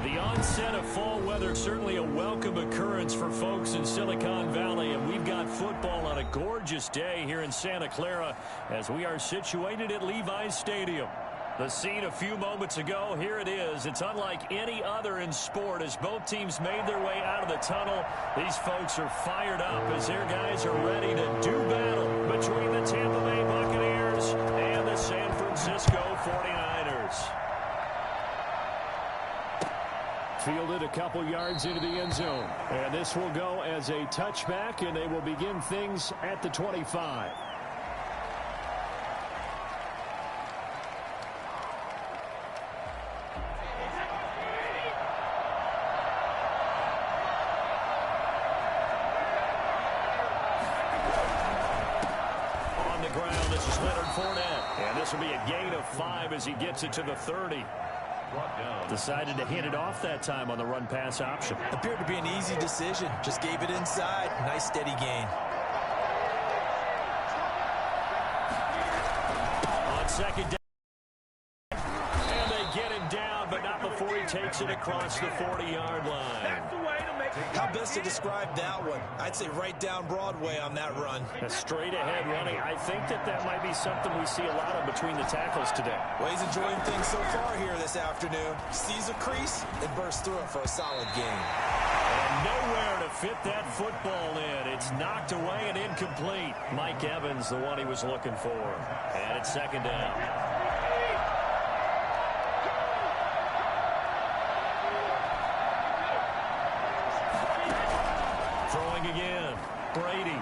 The onset of fall weather, certainly a welcome occurrence for folks in Silicon Valley, and we've got football on a gorgeous day here in Santa Clara as we are situated at Levi's Stadium. The scene a few moments ago, here it is. It's unlike any other in sport as both teams made their way out of the tunnel. These folks are fired up as their guys are ready to do battle between the Tampa Bay Buccaneers and the San Francisco 49ers. Fielded a couple yards into the end zone. And this will go as a touchback, and they will begin things at the 25. On the ground, this is Leonard Fournette. And this will be a gain of 5 as he gets it to the 30. Decided to hand it off that time on the run-pass option. Appeared to be an easy decision. Just gave it inside. Nice, steady gain. On second down. And they get him down, but not before he takes it across the 40-yard line. How best to describe that one? I'd say right down Broadway on that run. A straight-ahead running. I think that might be something we see a lot of between the tackles today. Well, he's enjoying things so far here this afternoon. Sees a crease and bursts through it for a solid gain. And nowhere to fit that football in. It's knocked away and incomplete. Mike Evans, the one he was looking for. And it's second down. Again, Brady.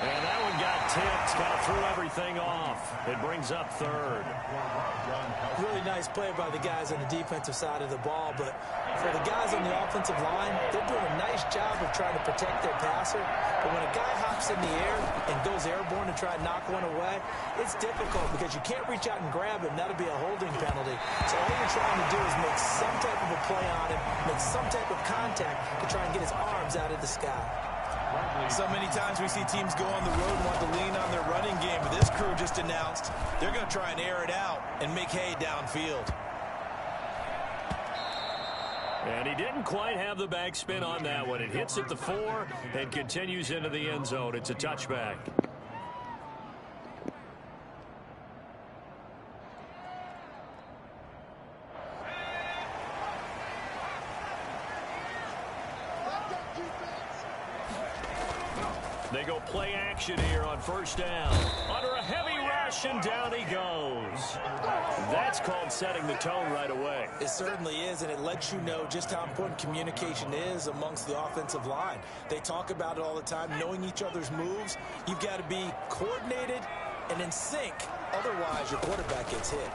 And that one got tipped, kind of threw everything off. It brings up third. Really nice play by the guys on the defensive side of the ball, but for the guys on the offensive line, they're doing a nice job of trying to protect their passer. But when a guy hops in the air and goes airborne to try and knock one away, it's difficult because you can't reach out and grab him. That'll be a holding penalty. So all you're trying to do is make some type of a play on him, make some type of contact to try and get his arms out of the sky. So many times we see teams go on the road and want to lean on their running game, but this crew just announced they're going to try and air it out and make hay downfield. And he didn't quite have the backspin on that one. It hits at the 4 and continues into the end zone. It's a touchback. They go play action here on first down. Under a heavy rush, and down he goes. That's called setting the tone right away. It certainly is, and it lets you know just how important communication is amongst the offensive line. They talk about it all the time, knowing each other's moves. You've got to be coordinated and in sync. Otherwise, your quarterback gets hit.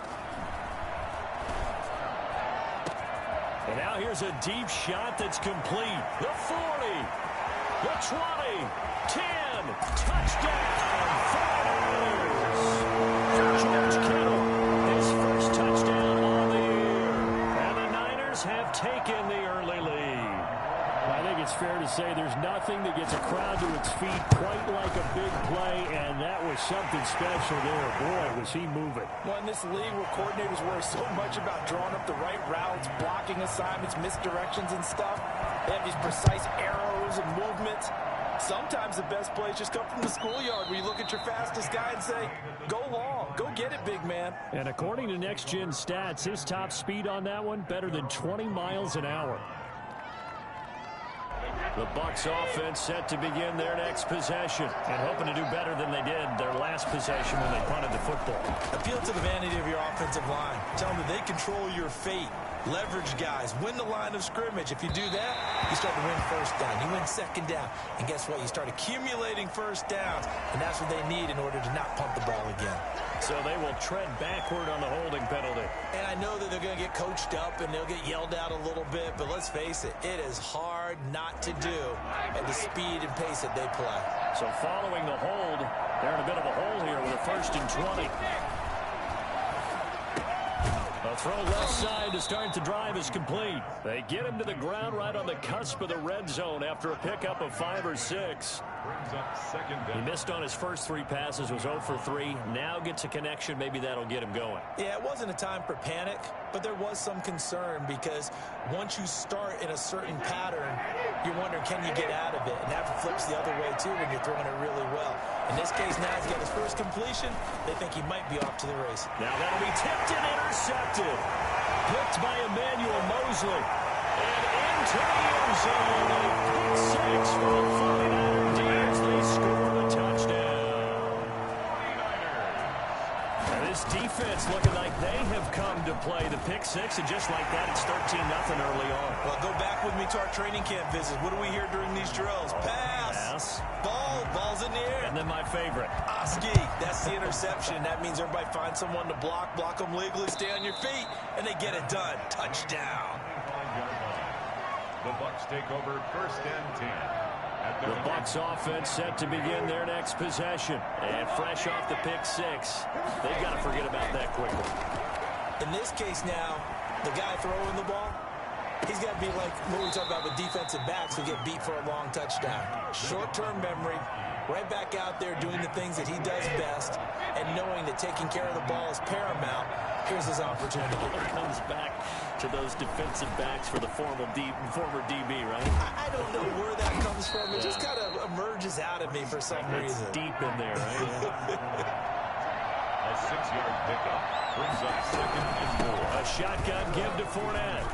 And now here's a deep shot that's complete. The 40, the 20, 10, touchdown, 49ers. George Kittle, his first touchdown on the year. And the Niners have taken the early lead. I think it's fair to say there's nothing that gets a crowd to its feet quite like a big play, and that was something special there. Boy, was he moving. Well, in this league where coordinators worry so much about drawing up the right routes, blocking assignments, misdirections and stuff, they have these precise arrows and movements. Sometimes the best plays just come from the schoolyard where you look at your fastest guy and say, go long, go get it, big man. And according to Next Gen Stats, his top speed on that one, better than 20 miles an hour. The Bucs offense set to begin their next possession and hoping to do better than they did their last possession when they punted the football. Appeal to the vanity of your offensive line. Tell them that they control your fate. Leverage guys. Win the line of scrimmage. If you do that, you start to win first down. You win second down. And guess what? You start accumulating first downs. And that's what they need in order to not punt the ball again. So they will tread backward on the holding penalty. And I know that they're going to get coached up and they'll get yelled at a little bit. But let's face it, it is hard not to do at the speed and pace that they play. So following the hold, they're in a bit of a hole here with a 1st and 20. A throw left side to start the drive is complete. They get him to the ground right on the cusp of the red zone after a pickup of 5 or 6. Brings up second down. He missed on his first 3 passes, was 0 for 3. Now gets a connection. Maybe that'll get him going. Yeah, it wasn't a time for panic, but there was some concern because once you start in a certain pattern, you're wondering, can you get out of it? And that flips the other way, too, when you're throwing it really well. In this case, now he's got his first completion. They think he might be off to the race. Now that'll be tipped and intercepted. Picked by Emmanuel Mosley. And into the end zone. Pick 6 for the 49ers. They score the touchdown. 49ers. And this defense looking like they have come to play the pick 6. And just like that, it's 13-0 early on. Well, go back with me to our training camp visit. What do we hear during these drills? Pass. Ball's in the air. And then my favorite. Oski, that's the interception. That means everybody finds someone to block them legally, stay on your feet, and they get it done. Touchdown. The Bucs take over first and 10. The Bucs offense set to begin their next possession. And fresh off the pick 6, they've got to forget about that quickly. In this case now, the guy throwing the ball, he's got to be like what we talk about with defensive backs who get beat for a long touchdown. Short-term memory, right back out there doing the things that he does best, and knowing that taking care of the ball is paramount. Here's his opportunity. It comes back to those defensive backs for the former DB, right? I don't know where that comes from. It just kind of emerges out of me for some reason. It's deep in there, right? A 6-yard pickup brings up second and 4. A shotgun give to Fournette.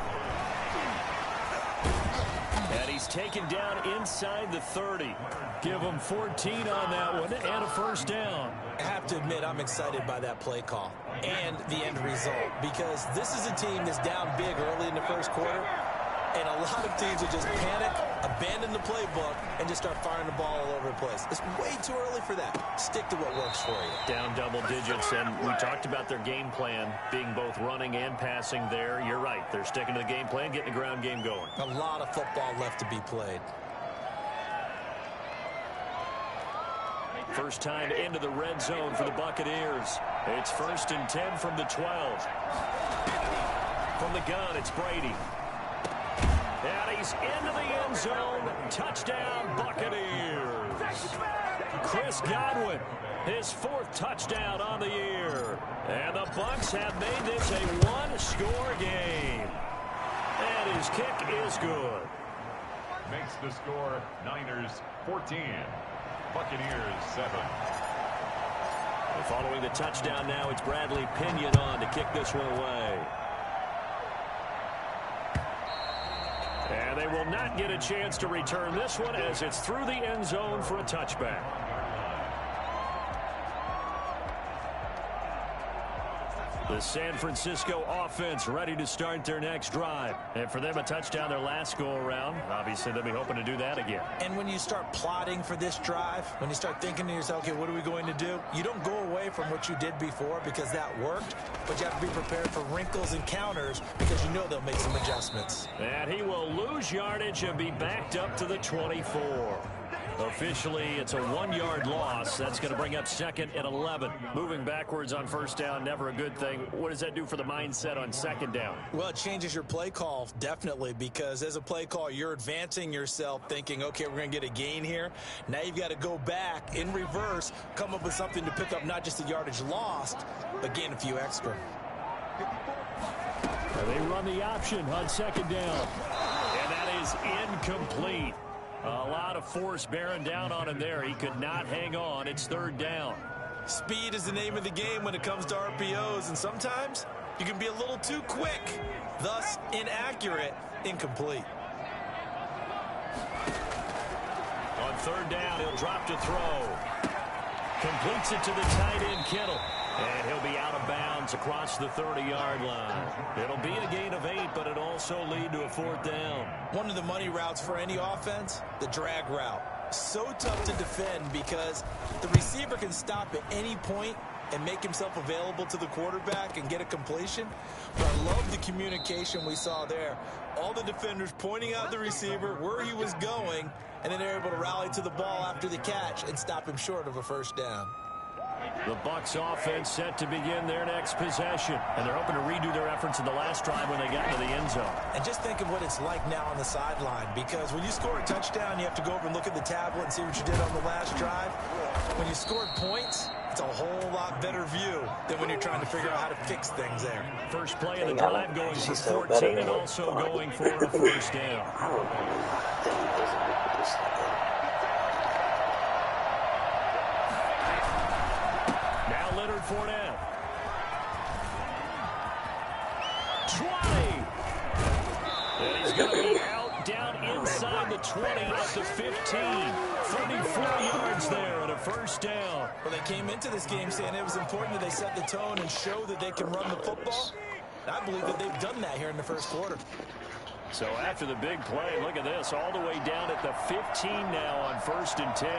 And he's taken down inside the 30. Give him 14 on that one and a first down. I have to admit, I'm excited by that play call and the end result because this is a team that's down big early in the first quarter, and a lot of teams will just panic, abandon the playbook, and just start firing the ball all over the place. It's way too early for that. Stick to what works for you. Down double digits, and we talked about their game plan being both running and passing there. You're right. They're sticking to the game plan, getting the ground game going. A lot of football left to be played. First time into the red zone for the Buccaneers. It's first and 10 from the 12. From the gun, it's Brady. And he's into the end zone. Touchdown, Buccaneers. Chris Godwin, his 4th touchdown on the year. And the Bucs have made this a one-score game. And his kick is good. Makes the score Niners 14. Buccaneers 7. And following the touchdown now, it's Bradley Pinion on to kick this one away. And they will not get a chance to return this one as it's through the end zone for a touchback. The San Francisco offense ready to start their next drive. And for them, a touchdown their last go-around. Obviously, they'll be hoping to do that again. And when you start plotting for this drive, when you start thinking to yourself, okay, what are we going to do? You don't go away from what you did before because that worked, but you have to be prepared for wrinkles and counters because you know they'll make some adjustments. And he will lose yardage and be backed up to the 24. Officially, it's a 1-yard loss. That's going to bring up second and 11. Moving backwards on first down, never a good thing. What does that do for the mindset on second down? Well, it changes your play call, definitely, because as a play call, you're advancing yourself thinking, okay, we're going to get a gain here. Now you've got to go back in reverse, come up with something to pick up not just the yardage lost, but gain a few extra. They run the option on second down. And that is incomplete. A lot of force bearing down on him there. He could not hang on. It's third down. Speed is the name of the game when it comes to RPOs, and sometimes you can be a little too quick, thus inaccurate, incomplete. On third down, he'll drop to throw. Completes it to the tight end, Kittle. And he'll be out of bounds across the 30-yard line. It'll be a gain of 8, but it'll also lead to a fourth down. One of the money routes for any offense, the drag route. So tough to defend because the receiver can stop at any point and make himself available to the quarterback and get a completion. But I love the communication we saw there. All the defenders pointing out the receiver, where he was going, and then they're able to rally to the ball after the catch and stop him short of a first down. The Bucs offense set to begin their next possession. And they're hoping to redo their efforts in the last drive when they got into the end zone. And just think of what it's like now on the sideline, because when you score a touchdown, you have to go over and look at the tablet and see what you did on the last drive. When you scored points, it's a whole lot better view than when you're trying to figure out how to fix things there. First play of the drive going for 14 and also going for a first down. Fournette. 20. And he's going to be out down inside the 20 at the 15. 34 yards there and a first down. Well, they came into this game saying it was important that they set the tone and show that they can run the football. And I believe that they've done that here in the first quarter. So after the big play, look at this, all the way down at the 15 now on 1st and 10.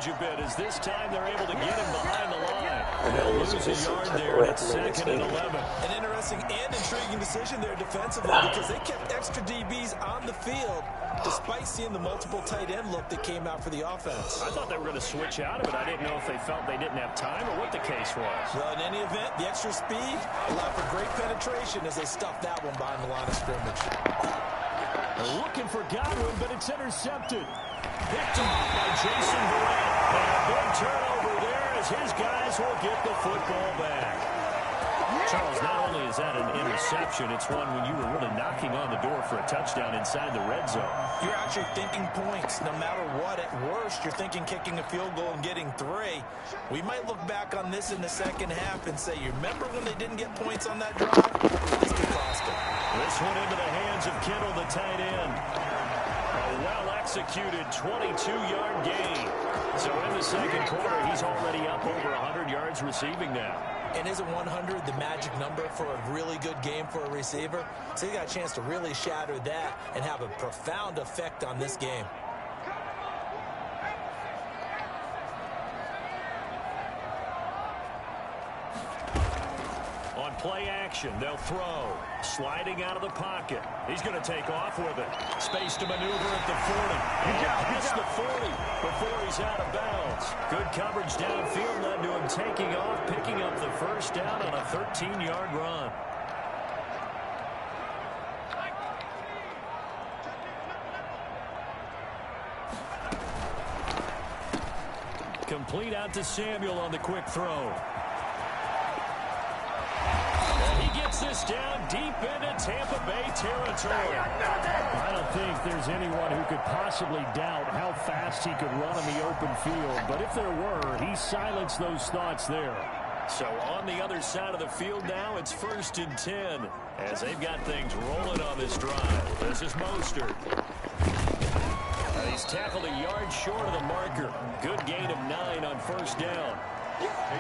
A bit as this time they're able to get him behind the line. They'll lose a yard there at 2nd and 11. An interesting and intriguing decision there defensively, because they kept extra DBs on the field despite seeing the multiple tight end look that came out for the offense. I thought they were going to switch out of it. I didn't know if they felt they didn't have time or what the case was. Well, in any event, the extra speed allowed for great penetration as they stuffed that one behind the line of scrimmage. They're looking for Godwin, but it's intercepted. Picked off by Jason Verrett. And a big turnover there as his guys will get the football back. Charles, not only is that an interception, it's one when you were really knocking on the door for a touchdown inside the red zone. You're actually thinking points no matter what. At worst, you're thinking kicking a field goal and getting 3. We might look back on this in the second half and say, you remember when they didn't get points on that drive? This could cost them. This one into the hands of Kittle, the tight end. A well-executed 22-yard gain. So in the second quarter, he's already up over 100 yards receiving now. And isn't 100 the magic number for a really good game for a receiver? So he got a chance to really shatter that and have a profound effect on this game. On play action, they'll throw. Sliding out of the pocket. He's going to take off with it. Space to maneuver at the 40. And past the 40 before he's out of bounds. Good coverage downfield led to him taking off, picking up the first down on a 13-yard run. Complete out to Samuel on the quick throw. This down deep into Tampa Bay territory. I don't think there's anyone who could possibly doubt how fast he could run in the open field. But if there were, he silenced those thoughts there. So on the other side of the field now, it's 1st and 10 as they've got things rolling on this drive. This is Mostert. He's tackled a yard short of the marker. Good gain of 9 on 1st down.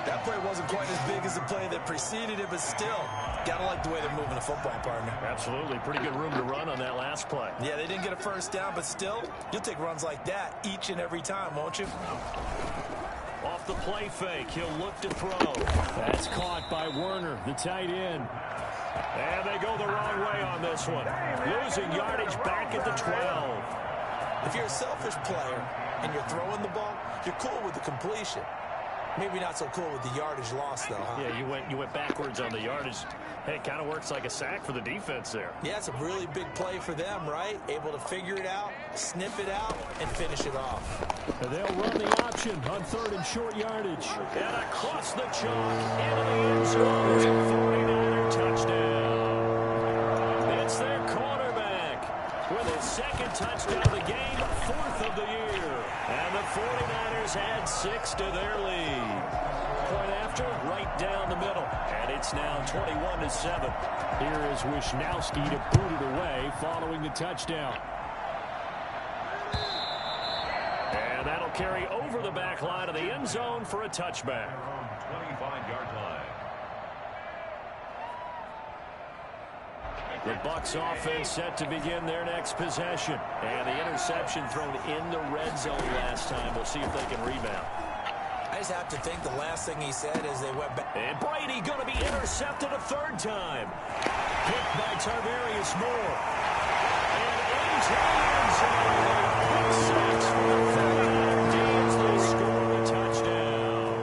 That play wasn't quite as big as the play that preceded it, but still, gotta like the way they're moving the football, partner. Absolutely. Pretty good room to run on that last play. Yeah, they didn't get a first down, but still, you'll take runs like that each and every time, won't you? Off the play fake, he'll look to throw. That's caught by Werner, the tight end. And they go the wrong way on this one. Losing yardage back at the 12. If you're a selfish player and you're throwing the ball, you're cool with the completion. Maybe not so cool with the yardage loss, though, huh? Yeah, you went backwards on the yardage. Hey, it kind of works like a sack for the defense there. Yeah, it's a really big play for them, right? Able to figure it out, sniff it out, and finish it off. And they'll run the option on 3rd and short yardage. And across the chalk, into the end zone, 49er touchdown. It's their quarterback with his 2nd touchdown of the game, 4th of the year. And the 49ers add 6 to their lead. Point after, right down the middle. And it's now 21-7. Here is Wisnowski to boot it away following the touchdown. And that'll carry over the back line of the end zone for a touchback. 25-yard line. The Bucs offense set to begin their next possession. And the interception thrown in the red zone last time. We'll see if they can rebound. I just have to think the last thing he said is they went back. And Brady going to be intercepted a third time. Picked by Tarvarius Moore. And into the end zone. Pick six for the 49ers. They score a touchdown.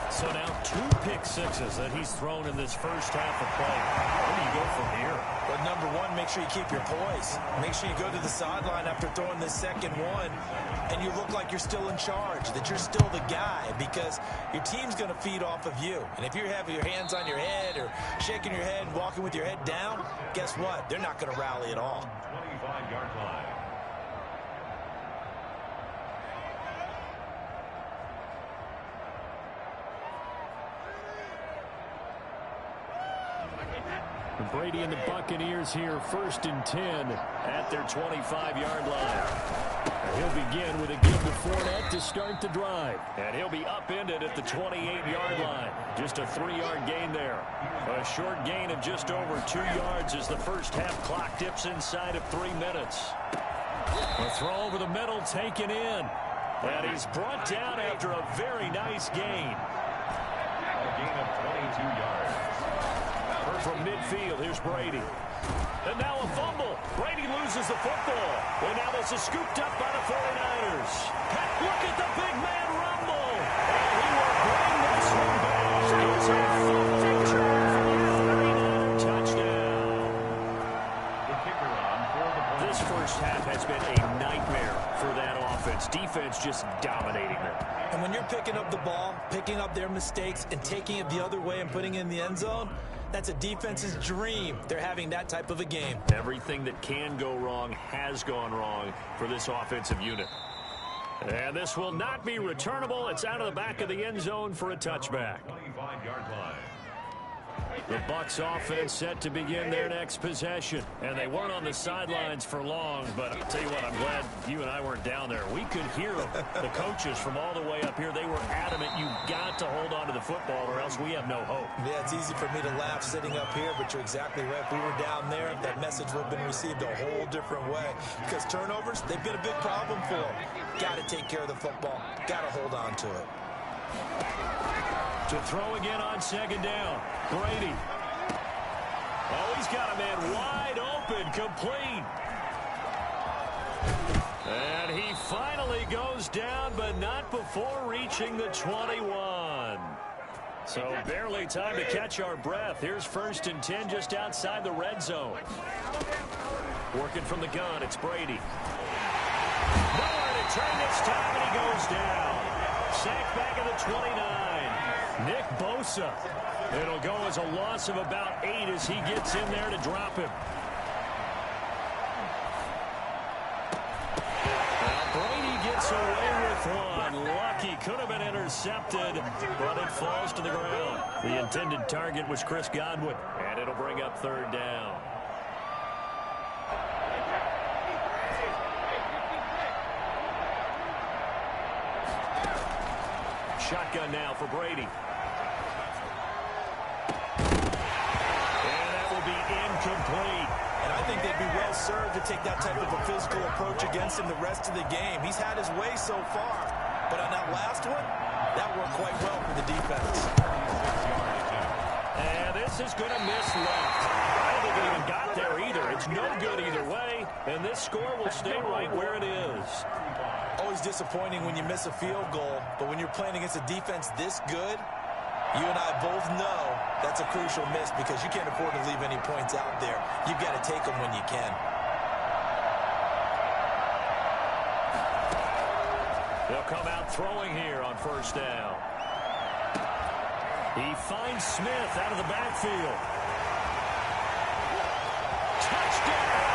So now 2 pick sixes that he's thrown in this first half of play. Where do you go from here? But number one, make sure you keep your poise. Make sure you go to the sideline after throwing this second one, and you look like you're still in charge, that you're still the guy, because your team's going to feed off of you. And if you're having your hands on your head or shaking your head and walking with your head down, guess what? They're not going to rally at all. 25-yard line. Brady and the Buccaneers here, 1st and 10 at their 25-yard line. He'll begin with a give to Fournette to start the drive. And he'll be upended at the 28-yard line. Just a 3-yard gain there. A short gain of just over 2 yards as the first half clock dips inside of 3 minutes. A throw over the middle taken in. And he's brought down after a very nice gain. A gain of 22 yards. From midfield, here's Brady. And now a fumble. Brady loses the football. And now this is scooped up by the 49ers. Look at the big man rumble. And he will bring this one back. It's a 49er touchdown. The kicker on for the point. This first half has been a nightmare for that offense. Defense just dominating them. And when you're picking up the ball, picking up their mistakes, and taking it the other way and putting it in the end zone, that's a defense's dream. They're having that type of a game. Everything that can go wrong has gone wrong for this offensive unit. And this will not be returnable. It's out of the back of the end zone for a touchback. 25-yard line. The Bucs offense set to begin their next possession. And they weren't on the sidelines for long, but I'll tell you what, I'm glad you and I weren't down there. We could hear them. The coaches from all the way up here, they were adamant, you got to hold on to the football or else we have no hope. Yeah, it's easy for me to laugh sitting up here, but you're exactly right. If we were down there, that message would have been received a whole different way. Because turnovers, they've been a big problem for them. Got to take care of the football. Got to hold on to it. To throw again on second down. Brady. Oh, he's got a man wide open, complete. And he finally goes down, but not before reaching the 21. So barely time to catch our breath. Here's 1st and 10 just outside the red zone. Working from the gun, it's Brady. Nowhere to turn this time, and he goes down. Sacked back at the 29. Nick Bosa. It'll go as a loss of about 8 as he gets in there to drop him. Brady gets away with one. Lucky, could have been intercepted, but it falls to the ground. The intended target was Chris Godwin, and it'll bring up 3rd down. Shotgun now for Brady. And that will be incomplete. And I think they'd be well served to take that type of a physical approach against him the rest of the game. He's had his way so far. But on that last one, that worked quite well for the defense. And this is going to miss left. I don't think it even got there either. It's no good either way. And this score will stay right where it is. Always disappointing when you miss a field goal, but when you're playing against a defense this good, you and I both know that's a crucial miss because you can't afford to leave any points out there. You've got to take them when you can. They'll come out throwing here on 1st down. He finds Smith out of the backfield. Touchdown!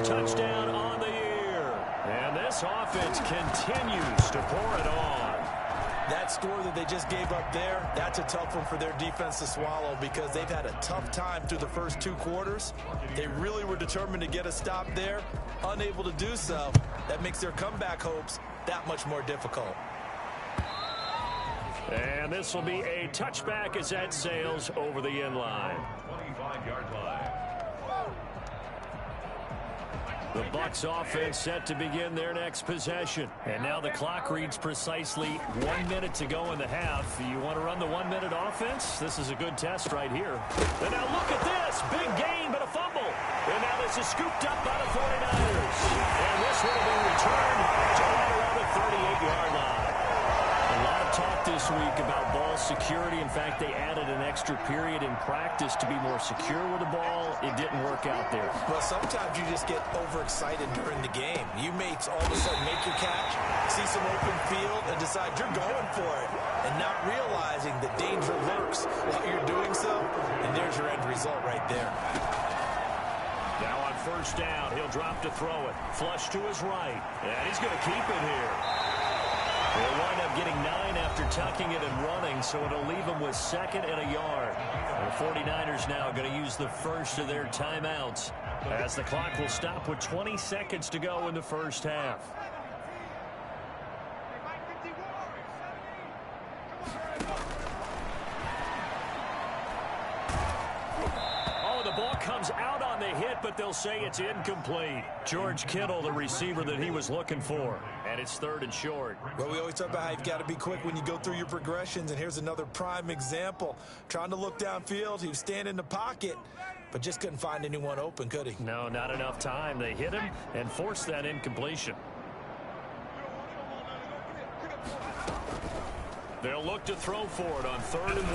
Touchdown on the year. And this offense continues to pour it on. That score that they just gave up there, that's a tough one for their defense to swallow because they've had a tough time through the first 2 quarters. They really were determined to get a stop there, unable to do so. That makes their comeback hopes that much more difficult. And this will be a touchback as that sails over the end line. 25-yard line. The Bucs offense set to begin their next possession. And now the clock reads precisely 1 minute to go in the half. You want to run the 1 minute offense? This is a good test right here. And now look at this. Big gain, but a fumble. And now this is scooped up by the 49ers. And this will be returned to right around the 38-yard line. A lot of talk this week about ball security. In fact, they added an extra period in practice to be more secure with the ball. It didn't work out there. Well, sometimes you just get overexcited during the game. You may all of a sudden make your catch, see some open field, and decide you're going for it, and not realizing the danger lurks while you're doing so, and there's your end result right there. Now on first down, he'll drop to throw it. Flush to his right, and he's going to keep it here. They'll wind up getting 9 after tucking it and running, so it'll leave them with 2nd and a yard. The 49ers now going to use the first of their timeouts as the clock will stop with 20 seconds to go in the first half. The ball comes out on the hit, but they'll say it's incomplete. George Kittle, the receiver that he was looking for. And it's 3rd and short. Well, we always talk about how you've got to be quick when you go through your progressions, and here's another prime example. Trying to look downfield, he was standing in the pocket, but just couldn't find anyone open, could he? No, not enough time. They hit him and forced that incompletion. They'll look to throw for it on 3rd and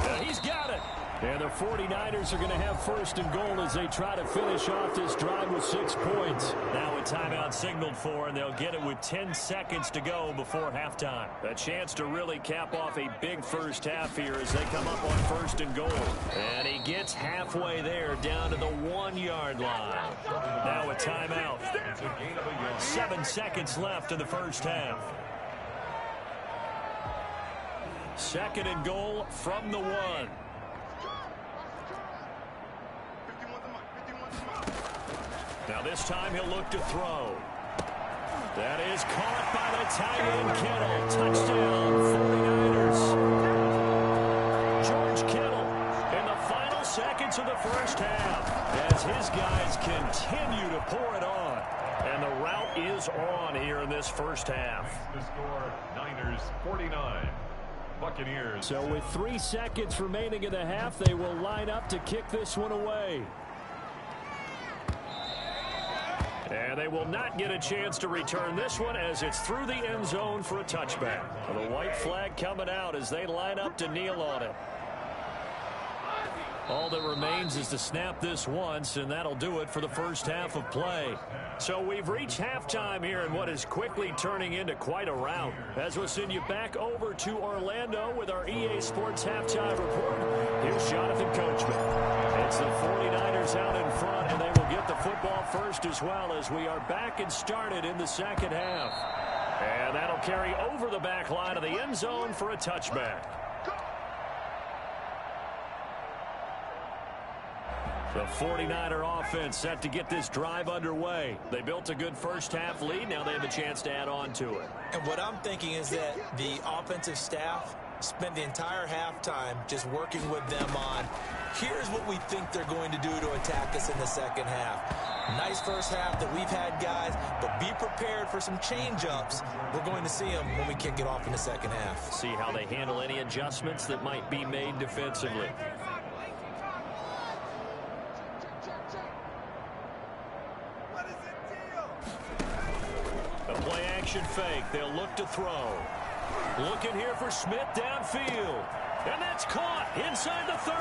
1. And he's got it. And the 49ers are going to have 1st and goal as they try to finish off this drive with 6 points. Now a timeout signaled for, and they'll get it with 10 seconds to go before halftime. A chance to really cap off a big first half here as they come up on 1st and goal. And he gets halfway there down to the 1-yard line. Now a timeout. 7 seconds left in the first half. 2nd and goal from the 1. Now this time he'll look to throw. That is caught by the tight end Kittle. Touchdown, 49ers. George Kittle in the final seconds of the first half as his guys continue to pour it on. And the route is on here in this first half. The score, Niners 49. Buccaneers. So with 3 seconds remaining in the half, they will line up to kick this one away. And they will not get a chance to return this one as it's through the end zone for a touchback. The white flag coming out as they line up to kneel on it. All that remains is to snap this once, and that'll do it for the first half of play. So we've reached halftime here in what is quickly turning into quite a rout. As we'll send you back over to Orlando with our EA Sports Halftime Report, here's Jonathan Coachman. It's the 49ers out in front, and they will get the football first as well as we are back and started in the second half. And that'll carry over the back line of the end zone for a touchback. The 49er offense set to get this drive underway. They built a good first half lead. Now they have a chance to add on to it. And what I'm thinking is that the offensive staff spent the entire halftime just working with them on, here's what we think they're going to do to attack us in the second half. Nice first half that we've had, guys, but be prepared for some change-ups. We're going to see them when we kick it off in the second half. See how they handle any adjustments that might be made defensively. A play-action fake. They'll look to throw. Looking here for Smith downfield. And that's caught inside the 30.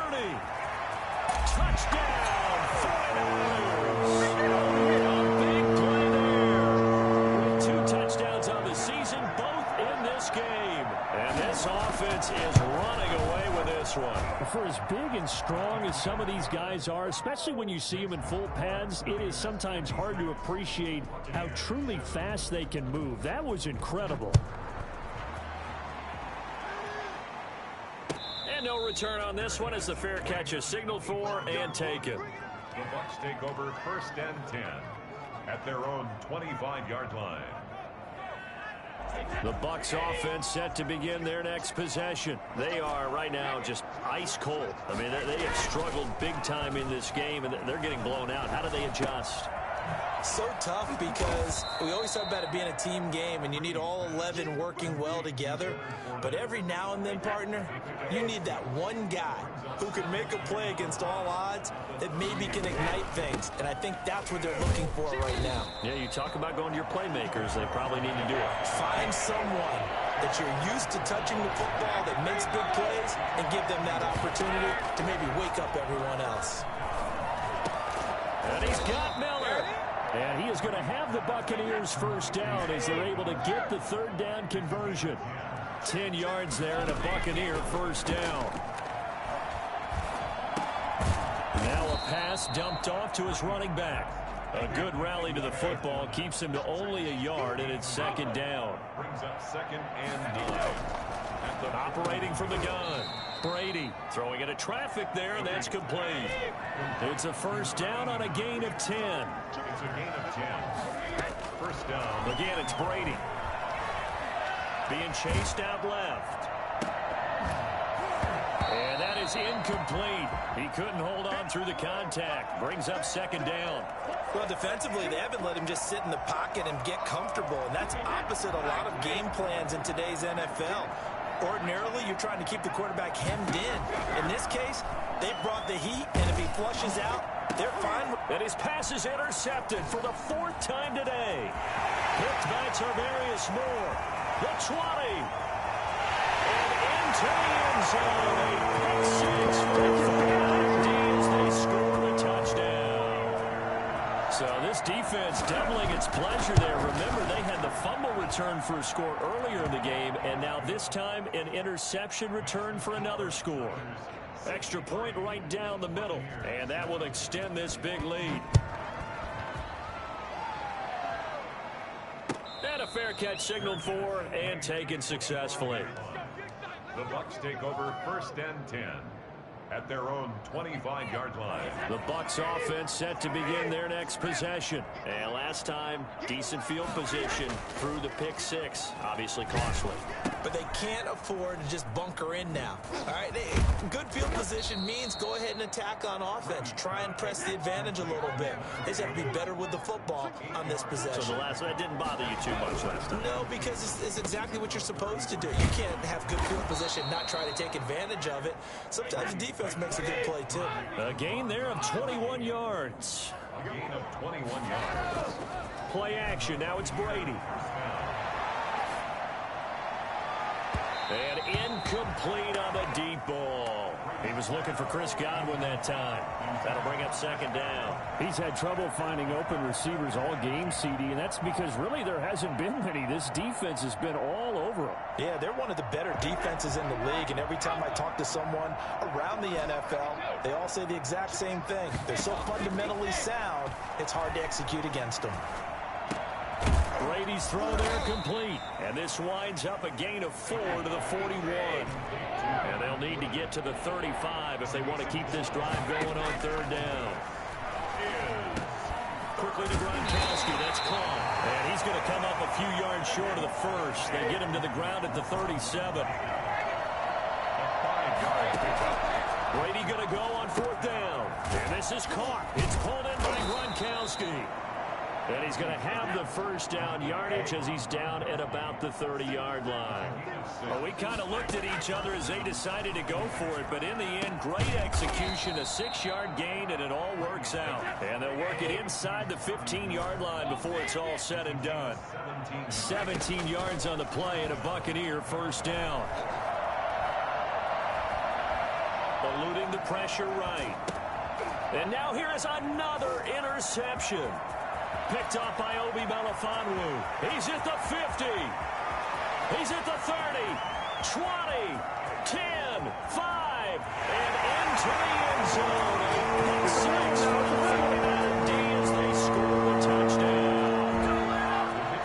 Touchdown, 49ers. A big play there. With 2 touchdowns on the season, both in this game. And this offense is running away with this one. For as big and strong as some of these guys are, especially when you see them in full pads, it is sometimes hard to appreciate how truly fast they can move. That was incredible. And no return on this one as the fair catch is signaled for and taken. The Bucs take over 1st and 10 at their own 25-yard line. The Bucs offense set to begin their next possession. They are right now just ice cold. I mean, they have struggled big time in this game, and they're getting blown out. How do they adjust? So tough because we always talk about it being a team game and you need all 11 working well together. But every now and then, partner, you need that one guy who can make a play against all odds that maybe can ignite things. And I think that's what they're looking for right now. Yeah, you talk about going to your playmakers. They probably need to do it. Find someone that you're used to touching the football that makes big plays and give them that opportunity to maybe wake up everyone else. And he's got Miller. And he is going to have the Buccaneers first down as they're able to get the third down conversion. 10 yards there and a Buccaneer first down. Now a pass dumped off to his running back. A good rally to the football keeps him to only a yard, and it's second down. Brings up 2nd and 9. Operating from the gun. Brady throwing into traffic there, and that's complete. It's a first down on a gain of 10. It's a gain of 10. First down. Again, it's Brady. Being chased out left. And that is incomplete. He couldn't hold on through the contact. Brings up second down. Well, defensively, they haven't let him just sit in the pocket and get comfortable, and that's opposite a lot of game plans in today's NFL. Ordinarily, you're trying to keep the quarterback hemmed in. In this case, they brought the heat, and if he flushes out, they're fine. And his pass is intercepted for the 4th time today. Picked by Tarvarius Moore. The 20. And into the end zone. A pick six for the as they score a touchdown. So this defense doubling its pleasure there. Remember, they had the fumble return for a score earlier in the game, and now this time an interception return for another score. Extra point right down the middle, and that will extend this big lead. And a fair catch signaled for and taken successfully. The Bucs take over 1st and 10 at their own 25-yard line. The Bucs offense set to begin their next possession. And last time, decent field position through the pick six. Obviously costly. But they can't afford to just bunker in now. All right, good field position means go ahead and attack on offense. Try and press the advantage a little bit. They just have to be better with the football on this possession. So the last one, that didn't bother you too much last time? No, because it's exactly what you're supposed to do. You can't have good field position, not try to take advantage of it. Sometimes the defense makes a good play, too. A gain there of 21 yards. A gain of 21 yards. Play action. Now it's Brady. And incomplete on the deep ball. He was looking for Chris Godwin that time. That'll bring up second down. He's had trouble finding open receivers all game, CD, and that's because really there hasn't been many. This defense has been all over him. Yeah, they're one of the better defenses in the league, and every time I talk to someone around the NFL, they all say the exact same thing. They're so fundamentally sound, it's hard to execute against them. Brady's throw there complete. And this winds up a gain of 4 to the 41. And they'll need to get to the 35 if they want to keep this drive going on third down. Quickly to Gronkowski. That's caught. And he's going to come up a few yards short of the first. They get him to the ground at the 37. Brady going to go on 4th down. And this is caught. It's pulled in by Gronkowski. And he's going to have the first down yardage as he's down at about the 30-yard line. Well, we kind of looked at each other as they decided to go for it, but in the end, great execution, a 6-yard gain, and it all works out. And they'll work it inside the 15-yard line before it's all said and done. 17 yards on the play and a Buccaneer first down. Eluding the pressure right. And now here is another interception. Picked off by Obi Melifonwu. He's at the 50. He's at the 30. 20. 10. 5. And into the end zone. Pick six for the 49 D as they score a touchdown.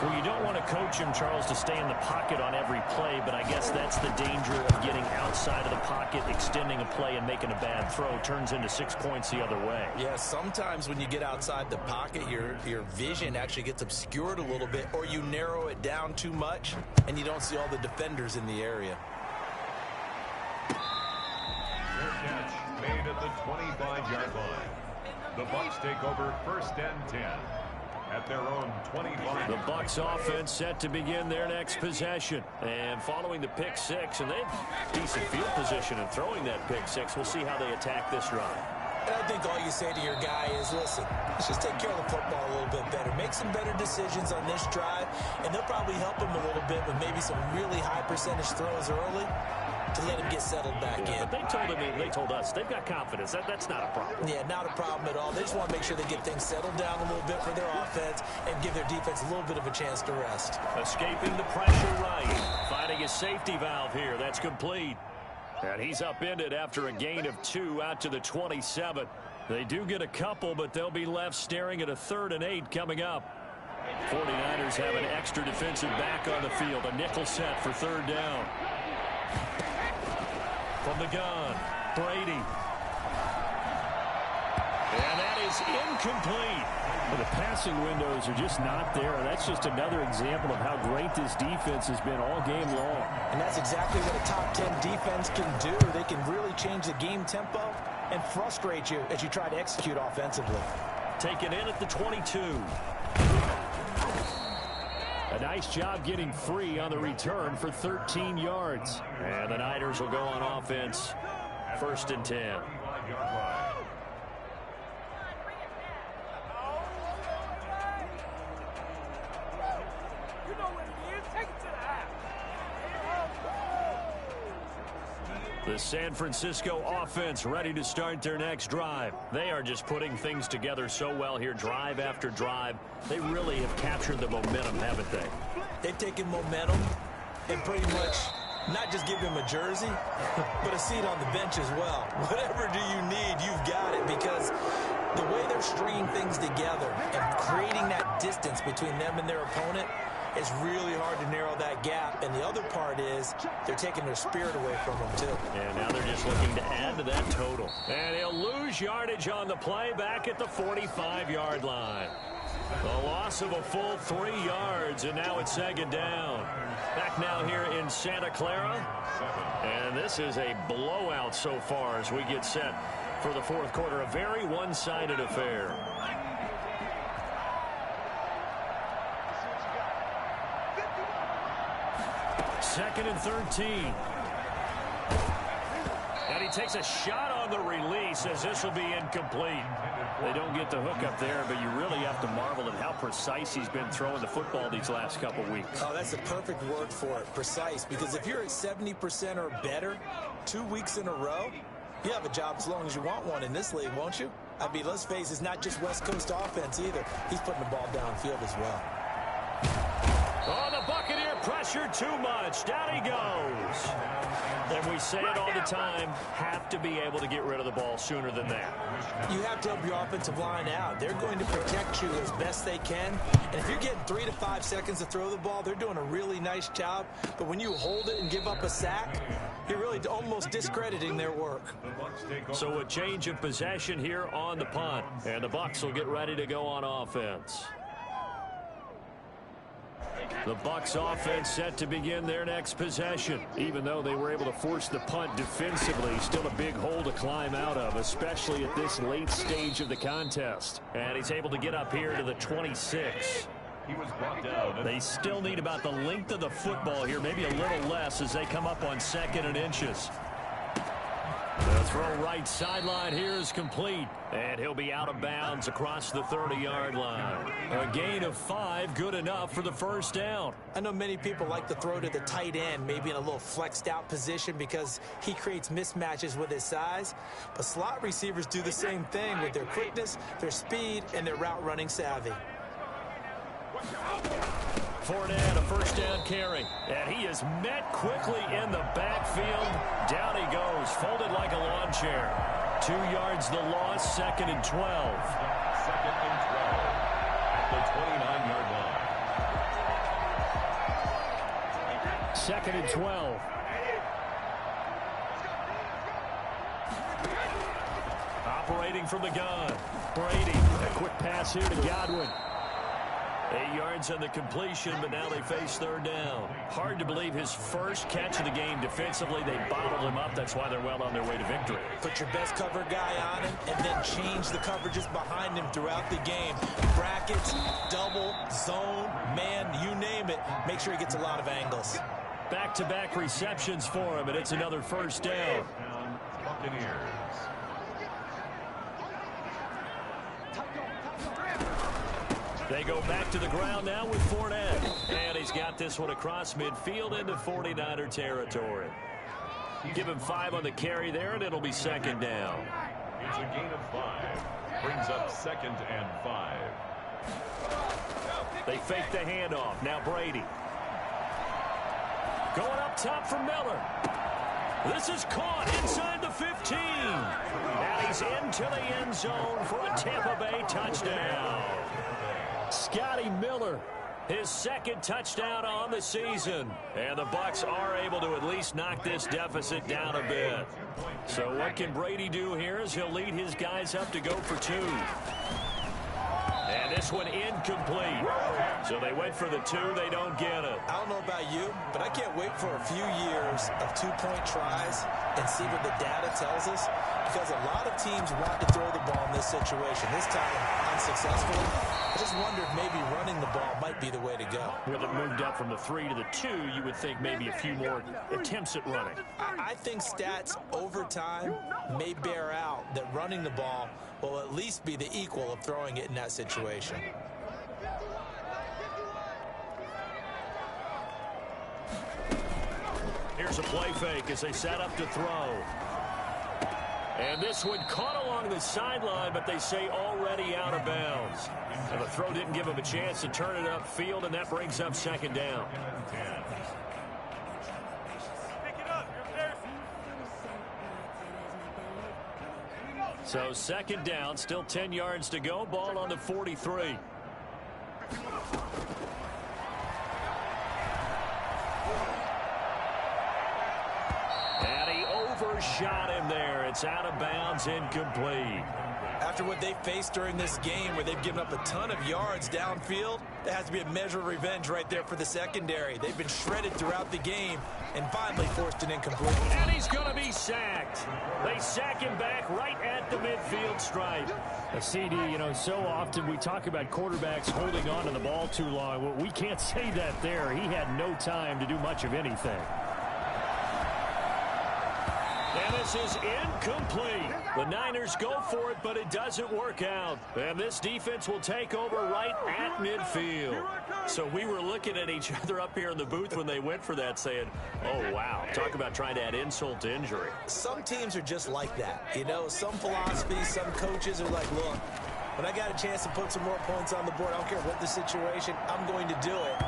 Well, you don't want to coach him, Charles, to stay in the pocket on every play, but I guess that's the danger of getting outside of the pocket, extending a play, and making a bad throw. Turns into 6 points the other way. Yeah, sometimes when you get outside the pocket, your vision actually gets obscured a little bit, or you narrow it down too much, and you don't see all the defenders in the area. Fair catch made at the 25-yard line. The Bucs take over 1st and 10 at their own 25. The Bucs offense set to begin their next possession. And following the pick six, and they have decent field position in throwing that pick six. We'll see how they attack this drive. And I think all you say to your guy is, listen, let's just take care of the football a little bit better. Make some better decisions on this drive, and they'll probably help him a little bit with maybe some really high percentage throws early to let him get settled back in. But they told us they've got confidence. That's not a problem. Yeah, not a problem at all. They just want to make sure they get things settled down a little bit for their offense and give their defense a little bit of a chance to rest. Escaping the pressure right. Finding a safety valve here. That's complete. And he's upended after a gain of 2 out to the 27. They do get a couple, but they'll be left staring at a 3rd and 8 coming up. 49ers have an extra defensive back on the field. A nickel set for 3rd down. From the gun, Brady. And that is incomplete. Well, the passing windows are just not there. That's just another example of how great this defense has been all game long. And that's exactly what a top 10 defense can do. They can really change the game tempo and frustrate you as you try to execute offensively. Taken in at the 22. A nice job getting free on the return for 13 yards. And the Niners will go on offense. 1st and 10. The San Francisco offense ready to start their next drive. They are just putting things together so well here, drive after drive. They really have captured the momentum, haven't they? They've taken momentum and pretty much not just give him a jersey, but a seat on the bench as well. Whatever do you need, you've got it, because the way they're stringing things together and creating that distance between them and their opponent, it's really hard to narrow that gap. And the other part is they're taking their spirit away from them, too. And now they're just looking to add to that total. And he'll lose yardage on the play back at the 45-yard line. The loss of a full 3 yards, and now it's 2nd down. Back now here in Santa Clara. And this is a blowout so far as we get set for the 4th quarter. A very one-sided affair. Second and 13. And he takes a shot on the release as this will be incomplete. They don't get the hook up there, but you really have to marvel at how precise he's been throwing the football these last couple weeks. Oh, that's the perfect word for it, precise, because if you're at 70% or better 2 weeks in a row, you have a job as long as you want one in this league, won't you? I mean, let's face it, it's not just West Coast offense either. He's putting the ball downfield as well. Oh, the Buccaneer pressure too much. Down he goes. And we say it all the time, have to be able to get rid of the ball sooner than that. You have to help your offensive line out. They're going to protect you as best they can. And if you're getting 3 to 5 seconds to throw the ball, they're doing a really nice job. But when you hold it and give up a sack, you're really almost discrediting their work. So a change of possession here on the punt. And the Bucs will get ready to go on offense. The Bucs offense set to begin their next possession. Even though they were able to force the punt defensively, still a big hole to climb out of, especially at this late stage of the contest. And he's able to get up here to the 26. He was brought down. They still need about the length of the football here, maybe a little less as they come up on 2nd and inches. The throw right sideline here is complete, and he'll be out of bounds across the 30-yard line. A gain of 5, good enough for the 1st down. I know many people like to throw to the tight end, maybe in a little flexed out position because he creates mismatches with his size. But slot receivers do the same thing with their quickness, their speed, and their route running savvy. Fournette, a 1st down carry. And he is met quickly in the backfield. Down he goes, folded like a lawn chair. 2 yards the loss, 2nd and 12. 2nd and 12 at the 29-yard line. 2nd and 12. Operating from the gun. Brady. A quick pass here to Godwin. 8 yards on the completion, but now they face 3rd down. Hard to believe his first catch of the game defensively. They bottled him up. That's why they're well on their way to victory. Put your best cover guy on him and then change the coverages behind him throughout the game. Brackets, double, zone, man, you name it. Make sure he gets a lot of angles. Back-to-back receptions for him, and it's another 1st down. Buccaneers. They go back to the ground now with Fournette. And he's got this one across midfield into 49er territory. Give him 5 on the carry there, and it'll be 2nd down. It's a gain of 5. Brings up 2nd and 5. They fake the handoff. Now Brady. Going up top for Miller. This is caught inside the 15. And he's into the end zone for a Tampa Bay touchdown. Scotty Miller, his 2nd touchdown on the season. And the Bucs are able to at least knock this deficit down a bit. So what can Brady do here as he'll lead his guys up to go for 2. And this one incomplete. So they went for the 2. They don't get it. I don't know about you, but I can't wait for a few years of 2-point tries and see what the data tells us. Because a lot of teams want to throw the ball in this situation. This time, unsuccessfully. I just wonder if maybe running the ball might be the way to go. With it moved up from the 3 to the 2, you would think maybe a few more attempts at running. I think stats over time may bear out that running the ball will at least be the equal of throwing it in that situation. Here's a play fake as they set up to throw. And this one caught along the sideline, but they say already out of bounds. And the throw didn't give him a chance to turn it upfield, and that brings up 2nd down. So 2nd down, still 10 yards to go. Ball on the 43. And he overshot him there. It's out of bounds, incomplete. After what they faced during this game where they've given up a ton of yards downfield, there has to be a measure of revenge right there for the secondary. They've been shredded throughout the game and finally forced an incomplete. And he's going to be sacked. They sack him back right at the midfield stripe. A CD, you know, so often we talk about quarterbacks holding on to the ball too long. Well, we can't say that there. He had no time to do much of anything. And this is incomplete. The Niners go for it, but it doesn't work out. And this defense will take over right at midfield. So we were looking at each other up here in the booth when they went for that saying, oh, wow, talk about trying to add insult to injury. Some teams are just like that. You know, some philosophies, some coaches are like, look, when I got a chance to put some more points on the board, I don't care what the situation, I'm going to do it.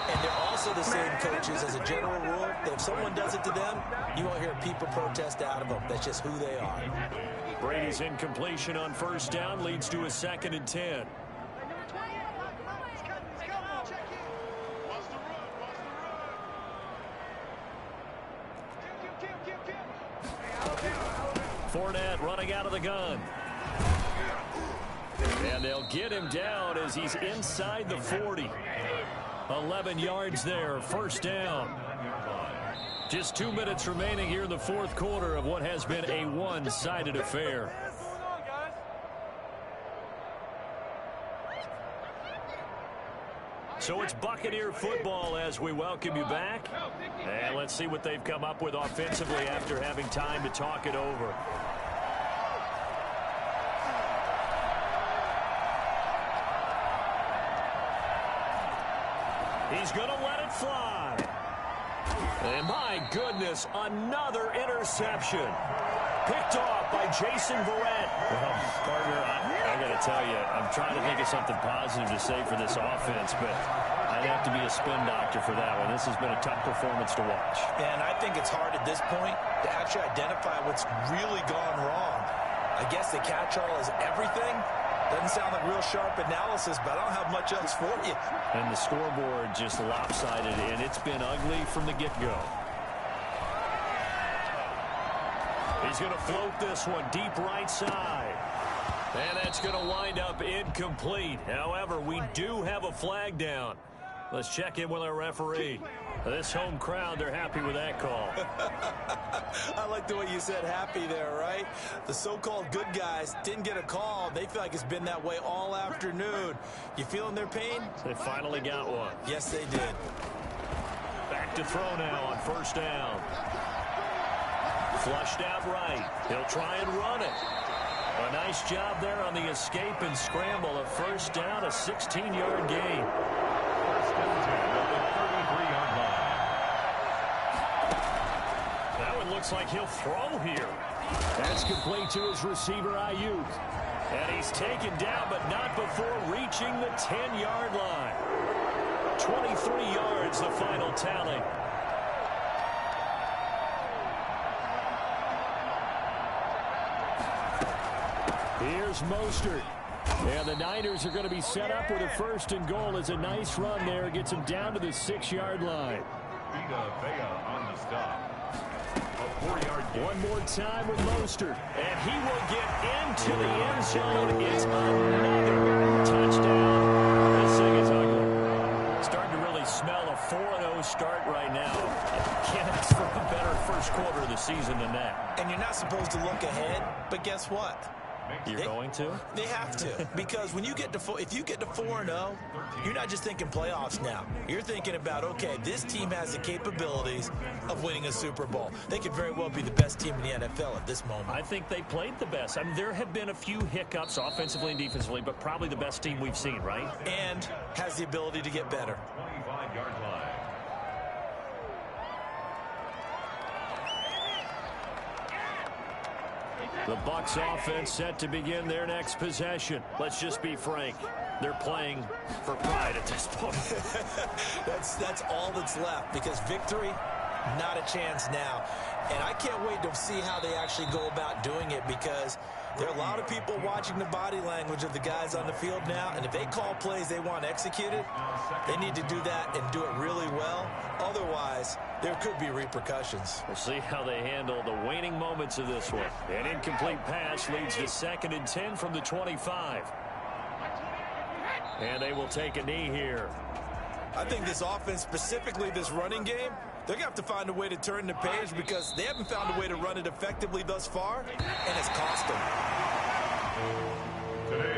And they're also the same coaches as a general rule that if someone does it to them, you won't hear a peep or protest out of them. That's just who they are. Brady's incompletion on 1st down leads to a 2nd and 10. Fournette running out of the gun. And they'll get him down as he's inside the 40. 11 yards there, 1st down. Just 2 minutes remaining here in the 4th quarter of what has been a one-sided affair. So it's Buccaneer football as we welcome you back. And let's see what they've come up with offensively after having time to talk it over. He's going to let it fly. And my goodness, another interception. Picked off by Jason Verrett. Well, partner, I got to tell you, I'm trying to think of something positive to say for this offense, but I'd have to be a spin doctor for that one. This has been a tough performance to watch. And I think it's hard at this point to actually identify what's really gone wrong. I guess the catch-all is everything. Doesn't sound like real sharp analysis, but I don't have much else for you. And the scoreboard just lopsided, and it's been ugly from the get-go. He's going to float this one deep right side. And that's going to wind up incomplete. However, we do have a flag down. Let's check in with our referee. This home crowd, they're happy with that call. I like the way you said happy there, right? The so-called good guys didn't get a call. They feel like it's been that way all afternoon. You feeling their pain? They finally got one. Yes, they did. Back to throw now on first down. Flushed out right. He'll try and run it. A nice job there on the escape and scramble. A first down, a 16-yard gain. First and 10 at the 33-yard line. That one looks like he'll throw here. That's complete to his receiver, Ayuk. And he's taken down, but not before reaching the 10-yard line. 23 yards, the final tally. Here's Mostert. And the Niners are going to be set up with a first and goal as a nice run there. Gets him down to the 6-yard line. Vita Vea on the stop. A 4-yard gain. One more time with Mostert. And he will get into the end zone. It's another touchdown. This thing is ugly. Starting to really smell a 4-0 start right now. Can't ask for a better first quarter of the season than that. And you're not supposed to look ahead, but guess what? You're going to? They have to, because when you get to if you get to 4-0, you're not just thinking playoffs now. You're thinking about, okay, this team has the capabilities of winning a Super Bowl. They could very well be the best team in the NFL at this moment. I think they played the best. I mean, there have been a few hiccups offensively and defensively, but probably the best team we've seen, right? And has the ability to get better. 25-yard line. The Bucs offense set to begin their next possession. Let's just be frank. They're playing for pride at this point. That's all that's left, because victory, not a chance now. And I can't wait to see how they actually go about doing it, because there are a lot of people watching the body language of the guys on the field now, and if they call plays they want executed, they need to do that and do it really well. Otherwise, there could be repercussions. We'll see how they handle the waning moments of this one. An incomplete pass leads to 2nd and 10 from the 25. And they will take a knee here. I think this offense, specifically this running game, they're going to have to find a way to turn the page, because they haven't found a way to run it effectively thus far, and it's cost them.